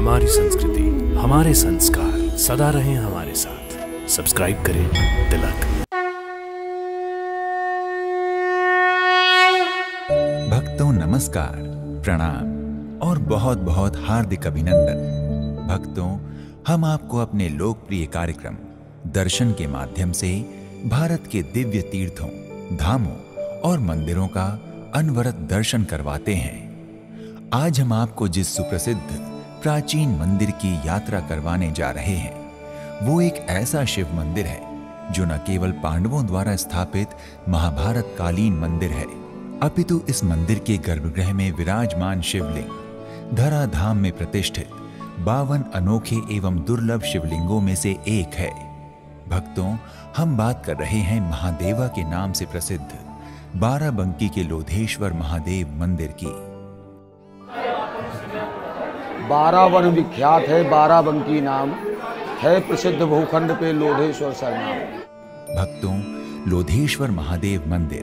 हमारी संस्कृति, हमारे संस्कार सदा रहें हमारे साथ। सब्सक्राइब करें तिलक। भक्तों नमस्कार, प्रणाम और बहुत बहुत हार्दिक अभिनंदन। भक्तों, हम आपको अपने लोकप्रिय कार्यक्रम दर्शन के माध्यम से भारत के दिव्य तीर्थों, धामों और मंदिरों का अनवरत दर्शन करवाते हैं। आज हम आपको जिस सुप्रसिद्ध प्राचीन मंदिर की यात्रा करवाने जा रहे हैं, वो एक ऐसा शिव मंदिर है जो न केवल पांडवों द्वारा स्थापित महाभारत कालीन मंदिर है, अपितु इस मंदिर के गर्भगृह में विराजमान शिवलिंग धरा धाम में प्रतिष्ठित 52 अनोखे एवं दुर्लभ शिवलिंगों में से एक है। भक्तों, हम बात कर रहे हैं महादेवा के नाम से प्रसिद्ध बाराबंकी के लोधेश्वर महादेव मंदिर की। बारावन विख्यात है, बाराबंकी नाम है प्रसिद्ध भूखंड पे लोधेश्वर सरनाम। भक्तों, लोधेश्वर महादेव मंदिर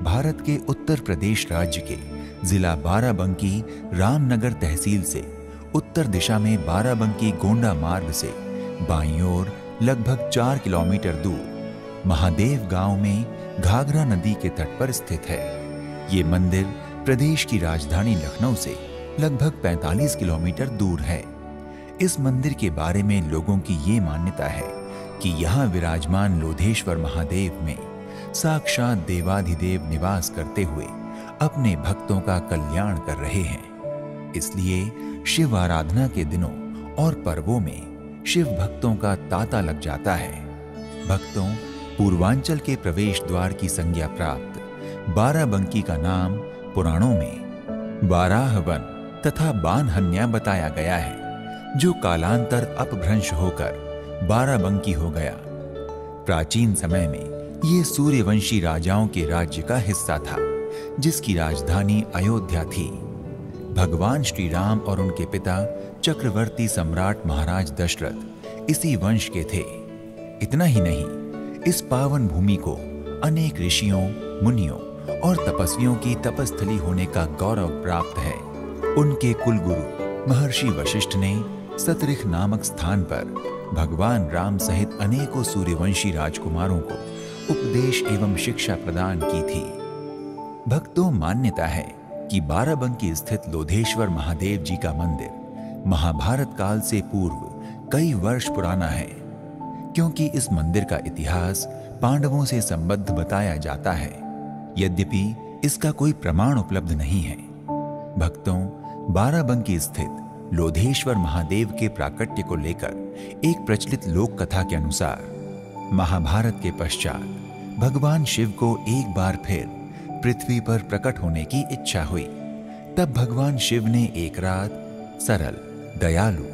भारत के उत्तर प्रदेश राज्य के जिला बाराबंकी रामनगर तहसील से उत्तर दिशा में बाराबंकी गोंडा मार्ग से बाईं ओर लगभग 4 किलोमीटर दूर महादेव गांव में घाघरा नदी के तट पर स्थित है। ये मंदिर प्रदेश की राजधानी लखनऊ से लगभग 45 किलोमीटर दूर है। इस मंदिर के बारे में लोगों की ये मान्यता है कि यहाँ विराजमान लोधेश्वर महादेव में साक्षात देवाधिदेव निवास करते हुए अपने भक्तों का कल्याण कर रहे हैं। इसलिए शिव आराधना के दिनों और पर्वों में शिव भक्तों का तांता लग जाता है। भक्तों, पूर्वांचल के प्रवेश द्वार की संज्ञा प्राप्त बाराबंकी का नाम पुराणों में बाराहवन तथा बानहन्या बताया गया है, जो कालांतर अपभ्रंश होकर बाराबंकी हो गया। प्राचीन समय में ये सूर्यवंशी राजाओं के राज्य का हिस्सा था, जिसकी राजधानी अयोध्या थी। भगवान श्री राम और उनके पिता चक्रवर्ती सम्राट महाराज दशरथ इसी वंश के थे। इतना ही नहीं, इस पावन भूमि को अनेक ऋषियों, मुनियों और तपस्वियों की तपस्थली होने का गौरव प्राप्त है। उनके कुलगुरु महर्षि वशिष्ठ ने सतरिख नामक स्थान पर भगवान राम सहित अनेकों सूर्यवंशी राजकुमारों को उपदेश एवं शिक्षा प्रदान की थी। भक्तों, मान्यता है कि बाराबंकी स्थित लोधेश्वर महादेव जी का मंदिर महाभारत काल से पूर्व कई वर्ष पुराना है, क्योंकि इस मंदिर का इतिहास पांडवों से संबद्ध बताया जाता है, यद्यपि इसका कोई प्रमाण उपलब्ध नहीं है। भक्तों, बाराबंकी स्थित लोधेश्वर महादेव के प्राकट्य को लेकर एक प्रचलित लोक कथा के अनुसार महाभारत के पश्चात भगवान शिव को एक बार फिर पृथ्वी पर प्रकट होने की इच्छा हुई। तब भगवान शिव ने एक रात सरल, दयालु,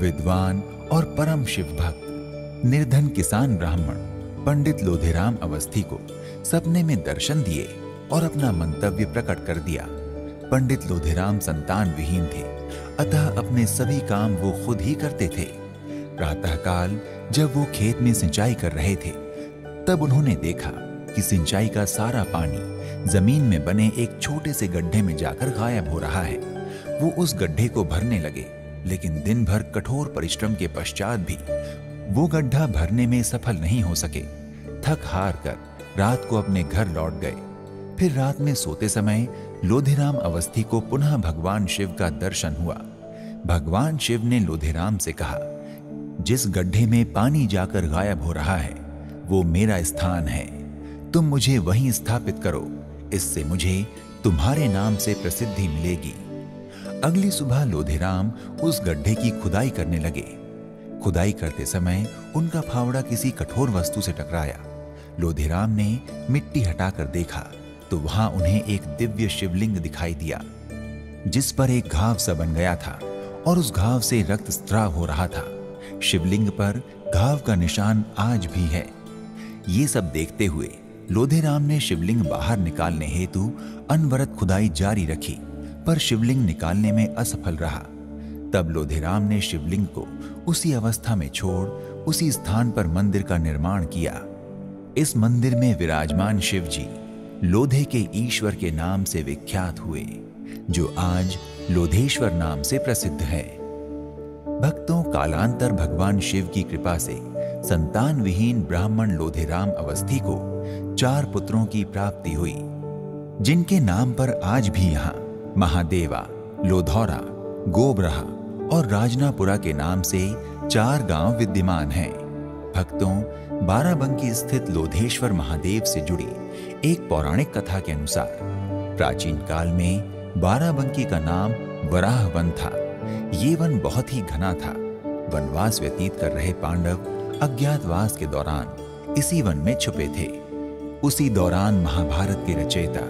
विद्वान और परम शिव भक्त निर्धन किसान ब्राह्मण पंडित लोधेराम अवस्थी को सपने में दर्शन दिए और अपना मंतव्य प्रकट कर दिया। पंडित लोधेराम संतान विहीन थे, अतः अपने सभी काम वो खुद ही करते थे। प्रातःकाल जब वो खेत में सिंचाई कर रहे थे, तब उन्होंने देखा कि सिंचाई का सारा पानी जमीन में बने एक छोटे से गड्ढे में जाकर गायब हो रहा है। वो उस गड्ढे को भरने लगे, लेकिन दिन भर कठोर परिश्रम के पश्चात भी वो गड्ढा भरने में सफल नहीं हो सके। थक हार कर रात को अपने घर लौट गए। फिर रात में सोते समय लोधेराम अवस्थी को पुनः भगवान शिव का दर्शन हुआ। भगवान शिव ने लोधेराम से कहा, जिस गड्ढे में पानी जाकर गायब हो रहा है वो मेरा स्थान है, तुम मुझे वहीं स्थापित करो, इससे मुझे तुम्हारे नाम से प्रसिद्धि मिलेगी। अगली सुबह लोधेराम उस गड्ढे की खुदाई करने लगे। खुदाई करते समय उनका फावड़ा किसी कठोर वस्तु से टकराया। लोधेराम ने मिट्टी हटाकर देखा तो वहां उन्हें एक दिव्य शिवलिंग दिखाई दिया, जिस पर एक घाव सा बन गया था और उस घाव से रक्त स्त्राव हो रहा था। शिवलिंग पर घाव का निशान आज भी है। ये सब देखते हुए लोधेराम ने शिवलिंग बाहर निकालने हेतु अनवरत खुदाई जारी रखी, पर शिवलिंग निकालने में असफल रहा। तब लोधेराम ने शिवलिंग को उसी अवस्था में छोड़ उसी स्थान पर मंदिर का निर्माण किया। इस मंदिर में विराजमान शिव जी लोधे के ईश्वर के नाम से विख्यात हुए, जो आज लोधेश्वर नाम से प्रसिद्ध है। कालांतर भगवान शिव की कृपा से संतान विहीन ब्राह्मण लोधेराम अवस्थी को 4 पुत्रों की प्राप्ति हुई, जिनके नाम पर आज भी यहाँ महादेवा, लोधौरा, गोबरहा और राजनापुरा के नाम से 4 गांव विद्यमान हैं। भक्तों, बाराबंकी स्थित लोधेश्वर महादेव से जुड़ी एक पौराणिक कथा के अनुसार प्राचीन काल में बाराबंकी का नाम वराह वन था। ये वन बहुत ही घना था। वनवास व्यतीत कर रहे पांडव अज्ञातवास के दौरान इसी वन में छुपे थे। उसी दौरान महाभारत के रचयिता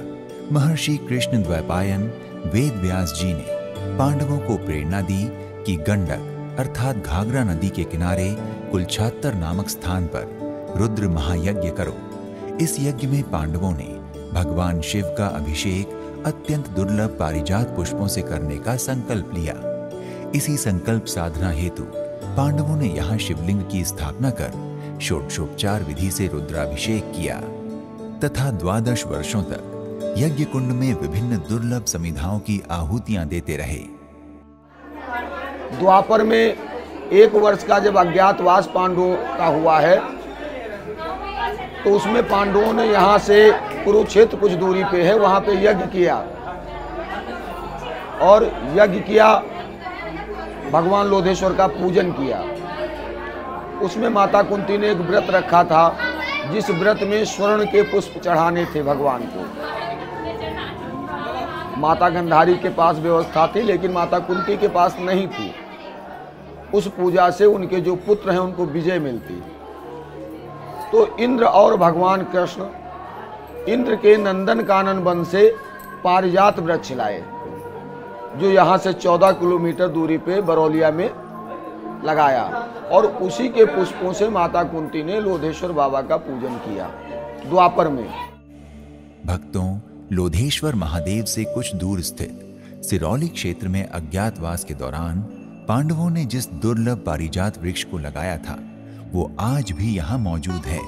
महर्षि कृष्ण द्वैपायन वेद व्यास जी ने पांडवों को प्रेरणा दी कि गंडक अर्थात घाघरा नदी के किनारे कुलछात्तर नामक स्थान पर रुद्र महायज्ञ करो। इस यज्ञ में पांडवों ने भगवान शिव का अभिषेक अत्यंत दुर्लभ पारिजात पुष्पों से करने का संकल्प लिया। इसी संकल्प साधना हेतु पांडवों ने यहाँ शिवलिंग की स्थापना कर षोडशोपचार विधि से रुद्राभिषेक किया तथा 12 वर्षों तक यज्ञ कुंड में विभिन्न दुर्लभ समिधाओं की आहुतियां देते रहे। द्वापर में 1 वर्ष का जब अज्ञातवास पांडवों का हुआ है तो उसमें पांडवों ने यहाँ से कुरुक्षेत्र कुछ दूरी पे है, वहाँ पे यज्ञ किया और यज्ञ किया, भगवान लोधेश्वर का पूजन किया। उसमें माता कुंती ने एक व्रत रखा था, जिस व्रत में स्वर्ण के पुष्प चढ़ाने थे भगवान को। माता गंधारी के पास व्यवस्था थी, लेकिन माता कुंती के पास नहीं थी। उस पूजा से उनके जो पुत्र हैं उनको विजय मिलती। तो इंद्र और भगवान कृष्ण इंद्र के नंदन कानन वन से पारिजात वृक्ष लाए, जो यहाँ से 14 किलोमीटर दूरी पे बरौलिया में लगाया, और उसी के पुष्पों से माता कुंती ने लोधेश्वर बाबा का पूजन किया द्वापर में। भक्तों, लोधेश्वर महादेव से कुछ दूर स्थित सिरौली क्षेत्र में अज्ञातवास के दौरान पांडवों ने जिस दुर्लभ पारिजात वृक्ष को लगाया था वो आज भी यहाँ मौजूद है।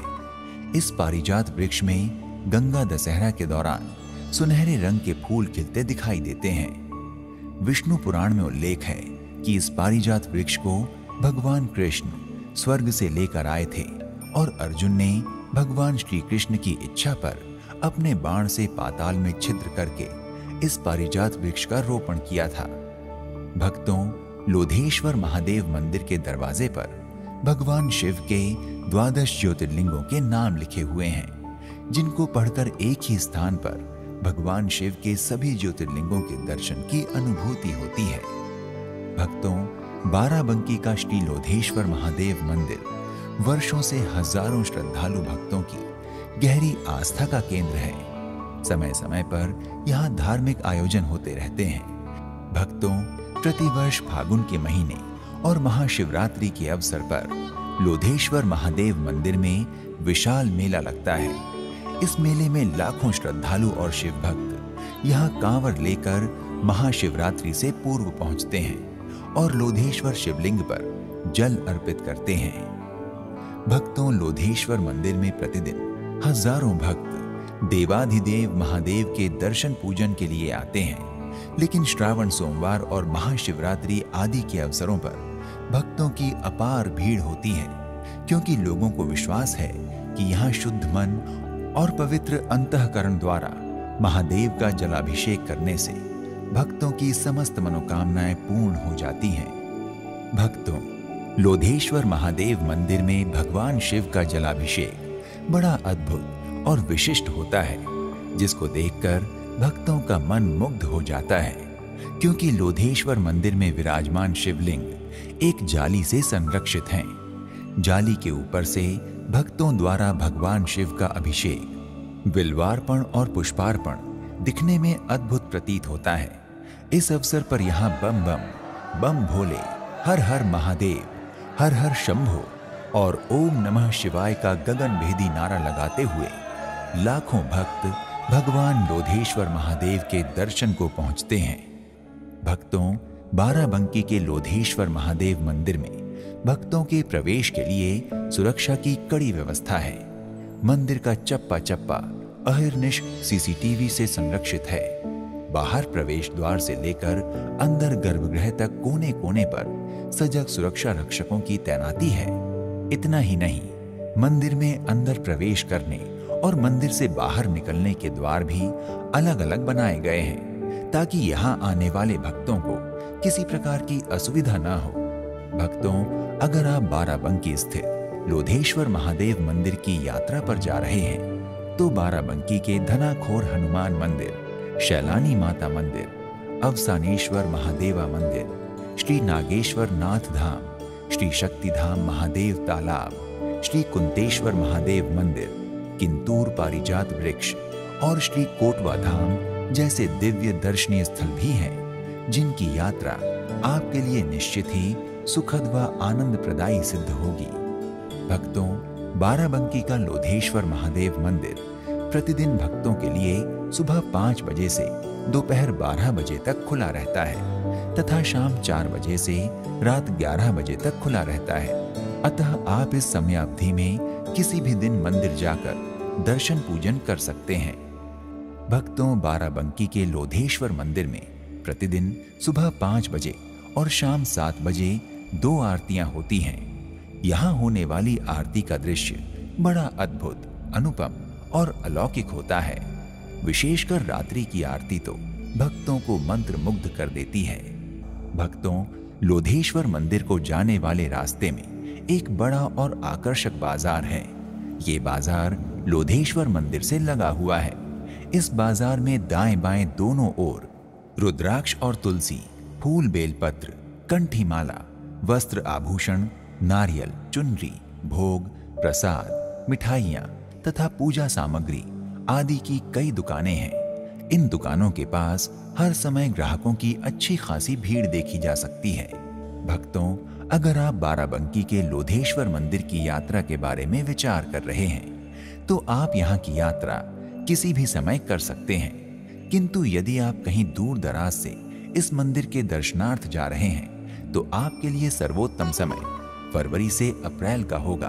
इस पारिजात वृक्ष में गंगा दशहरा के दौरान सुनहरे रंग के फूल खिलते दिखाई देते हैं। विष्णु पुराण में उल्लेख है कि इस पारिजात वृक्ष को भगवान कृष्ण स्वर्ग से लेकर आए थे और अर्जुन ने भगवान श्री कृष्ण की इच्छा पर अपने बाण से पाताल में छिद्र करके इस पारिजात वृक्ष का रोपण किया था। भक्तों, लोधेश्वर महादेव मंदिर के दरवाजे पर भगवान शिव के 12 ज्योतिर्लिंगों के नाम लिखे हुए हैं, जिनको पढ़कर एक ही स्थान पर भगवान शिव के सभी ज्योतिर्लिंगों के दर्शन की अनुभूति होती है। भक्तों, बाराबंकी का श्री लोधेश्वर महादेव मंदिर वर्षों से हजारों श्रद्धालु भक्तों की गहरी आस्था का केंद्र है। समय समय पर यहाँ धार्मिक आयोजन होते रहते हैं। भक्तों, प्रतिवर्ष फागुन के महीने और महाशिवरात्रि के अवसर पर लोधेश्वर महादेव मंदिर में विशाल मेला लगता है। इस मेले में लाखों श्रद्धालु और शिव भक्त यहाँ कांवर लेकर महाशिवरात्रि से पूर्व पहुंचते हैं और लोधेश्वर शिवलिंग पर जल अर्पित करते हैं। भक्तों, लोधेश्वर मंदिर में प्रतिदिन हजारों भक्त देवाधिदेव महादेव के दर्शन पूजन के लिए आते हैं, लेकिन श्रावण सोमवार और महाशिवरात्रि आदि के अवसरों पर भक्तों की अपार भीड़ होती है, क्योंकि लोगों को विश्वास है कि यहाँ शुद्ध मन और पवित्र अंतःकरण द्वारा महादेव का जलाभिषेक करने से भक्तों की समस्त मनोकामनाएं पूर्ण हो जाती हैं। भक्तों, लोधेश्वर महादेव मंदिर में भगवान शिव का जलाभिषेक बड़ा अद्भुत और विशिष्ट होता है, जिसको देखकर भक्तों का मन मुग्ध हो जाता है, क्योंकि लोधेश्वर मंदिर में विराजमान शिवलिंग एक जाली से संरक्षित हैं। जाली के ऊपर से भक्तों द्वारा भगवान शिव का अभिषेक, बिल्वार्पण और पुष्पार्पण दिखने में अद्भुत प्रतीत होता है। इस अवसर पर यहाँ बम बम, बम भोले, हर हर महादेव, हर हर शंभो और ओम नमः शिवाय का गगन भेदी नारा लगाते हुए लाखों भक्त भगवान लोधेश्वर महादेव के दर्शन को पहुंचते हैं। भक्तों, बाराबंकी के लोधेश्वर महादेव मंदिर में भक्तों के प्रवेश के लिए सुरक्षा की कड़ी व्यवस्था है। मंदिर का चप्पा चप्पा अहिर्निश सीसीटीवी से संरक्षित है। बाहर प्रवेश द्वार से लेकर अंदर गर्भगृह तक कोने कोने पर सजग सुरक्षा रक्षकों की तैनाती है। इतना ही नहीं, मंदिर में अंदर प्रवेश करने और मंदिर से बाहर निकलने के द्वार भी अलग अलग बनाए गए हैं ताकि यहाँ आने वाले भक्तों को किसी प्रकार की असुविधा न हो। भक्तों, अगर आप बाराबंकी स्थित लोधेश्वर महादेव मंदिर की यात्रा पर जा रहे हैं तो बाराबंकी के धनाखोर हनुमान मंदिर, शैलानी माता मंदिर, अवसानेश्वर महादेवा मंदिर, श्री नागेश्वर नाथ धाम, श्री शक्तिधाम महादेव तालाब, श्री कुंतेश्वर महादेव मंदिर, किंतूर पारिजात वृक्ष और श्री कोटवा धाम जैसे दिव्य दर्शनीय स्थल भी हैं, जिनकी यात्रा आपके लिए निश्चित ही सुखद व आनंद प्रदायी सिद्ध होगी। भक्तों, बाराबंकी का लोधेश्वर महादेव मंदिर प्रतिदिन भक्तों के लिए सुबह 5 बजे से दोपहर 12 बजे तक खुला रहता है तथा शाम 4 बजे से रात 11 बजे तक खुला रहता है। अतः आप इस समयावधि में किसी भी दिन मंदिर जाकर दर्शन पूजन कर सकते हैं। भक्तों, बाराबंकी के लोधेश्वर मंदिर में प्रतिदिन सुबह 5 बजे और शाम 7 बजे 2 आरतियां होती हैं। यहाँ होने वाली आरती का दृश्य बड़ा अद्भुत, अनुपम और अलौकिक होता है। विशेषकर रात्रि की आरती तो भक्तों को मंत्र मुग्ध कर देती है। भक्तों, लोधेश्वर मंदिर को जाने वाले रास्ते में एक बड़ा और आकर्षक बाजार है। ये बाजार लोधेश्वर मंदिर से लगा हुआ है। इस बाजार में दाएं बाएं दोनों ओर रुद्राक्ष और तुलसी, फूल बेलपत्र, कंठी माला, वस्त्र आभूषण, नारियल, चुनरी, भोग, प्रसाद, मिठाइयाँ तथा पूजा सामग्री आदि की कई दुकानें हैं। इन दुकानों के पास हर समय ग्राहकों की अच्छी खासी भीड़ देखी जा सकती है। भक्तों, अगर आप बाराबंकी के लोधेश्वर मंदिर की यात्रा के बारे में विचार कर रहे हैं तो आप यहाँ की यात्रा किसी भी समय कर सकते हैं। किंतु यदि आप कहीं दूर दराज से इस मंदिर के दर्शनार्थ जा रहे हैं तो आपके लिए सर्वोत्तम समय फरवरी से अप्रैल का होगा।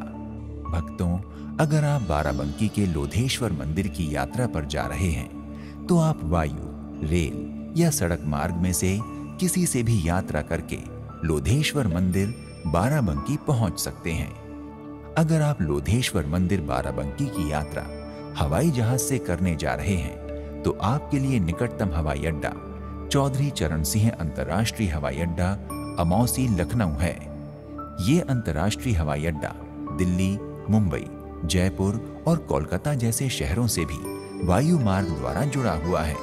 भक्तों, अगर आप बाराबंकी के लोधेश्वर मंदिर की यात्रा पर जा रहे हैं तो आप वायु, रेल या सड़क मार्ग में से किसी से भी यात्रा करके लोधेश्वर मंदिर बाराबंकी पहुंच सकते हैं। अगर आप लोधेश्वर मंदिर बाराबंकी की यात्रा हवाई जहाज से करने जा रहे हैं तो आपके लिए निकटतम हवाई अड्डा चौधरी चरण सिंह अंतर्राष्ट्रीय हवाई अड्डा, अमौसी, लखनऊ है। ये अंतर्राष्ट्रीय हवाई अड्डा दिल्ली, मुंबई, जयपुर और कोलकाता जैसे शहरों से भी वायु मार्ग द्वारा जुड़ा हुआ है।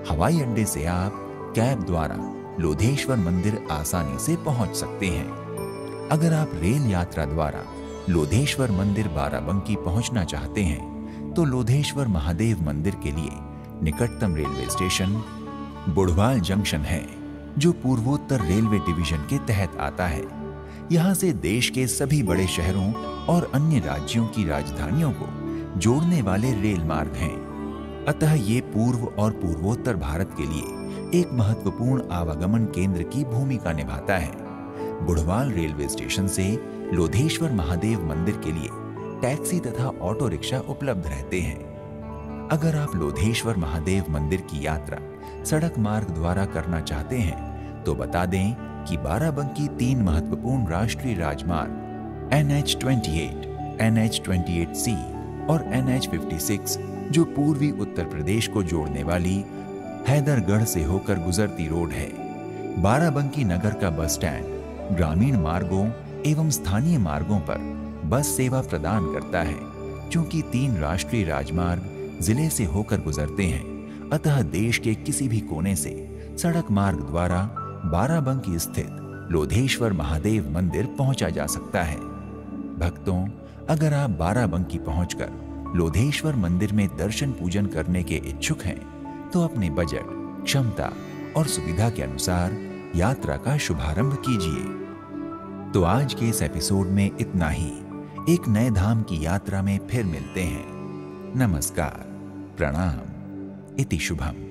हवाई अड्डे से आप कैब द्वारा लोधेश्वर मंदिर आसानी से पहुंच सकते हैं। अगर आप रेल यात्रा द्वारा लोधेश्वर मंदिर बाराबंकी पहुंचना चाहते हैं तो लोधेश्वर महादेव मंदिर के लिए निकटतम रेलवे स्टेशन बुढ़वाल जंक्शन है, जो पूर्वोत्तर रेलवे डिवीजन के तहत आता है। यहाँ से देश के सभी बड़े शहरों और अन्य राज्यों की राजधानियों को जोड़ने वाले रेल मार्ग हैं। अतः ये पूर्व और पूर्वोत्तर भारत के लिए एक महत्वपूर्ण आवागमन केंद्र की भूमिका निभाता है। बुढ़वाल रेलवे स्टेशन से लोधेश्वर महादेव मंदिर के लिए टैक्सी तथा ऑटो रिक्शा उपलब्ध रहते हैं। अगर आप लोधेश्वर महादेव मंदिर की यात्रा सड़क मार्ग द्वारा करना चाहते हैं तो बता दें कि बाराबंकी 3 महत्वपूर्ण राष्ट्रीय राजमार्ग NH-28, NH-28C और NH-56 जो पूर्वी उत्तर प्रदेश को जोड़ने वाली हैदरगढ़ से होकर गुजरती रोड है। बाराबंकी नगर का बस स्टैंड ग्रामीण मार्गों एवं स्थानीय मार्गों पर बस सेवा प्रदान करता है। चूंकि 3 राष्ट्रीय राजमार्ग जिले से होकर गुजरते हैं, अतः देश के किसी भी कोने से सड़क मार्ग द्वारा बाराबंकी स्थित लोधेश्वर महादेव मंदिर पहुंचा जा सकता है। भक्तों, अगर आप बाराबंकी पहुंचकर लोधेश्वर मंदिर में दर्शन पूजन करने के इच्छुक हैं तो अपने बजट, क्षमता और सुविधा के अनुसार यात्रा का शुभारंभ कीजिए। तो आज के इस एपिसोड में इतना ही। एक नए धाम की यात्रा में फिर मिलते हैं। नमस्कार, प्रणाम, इति शुभम।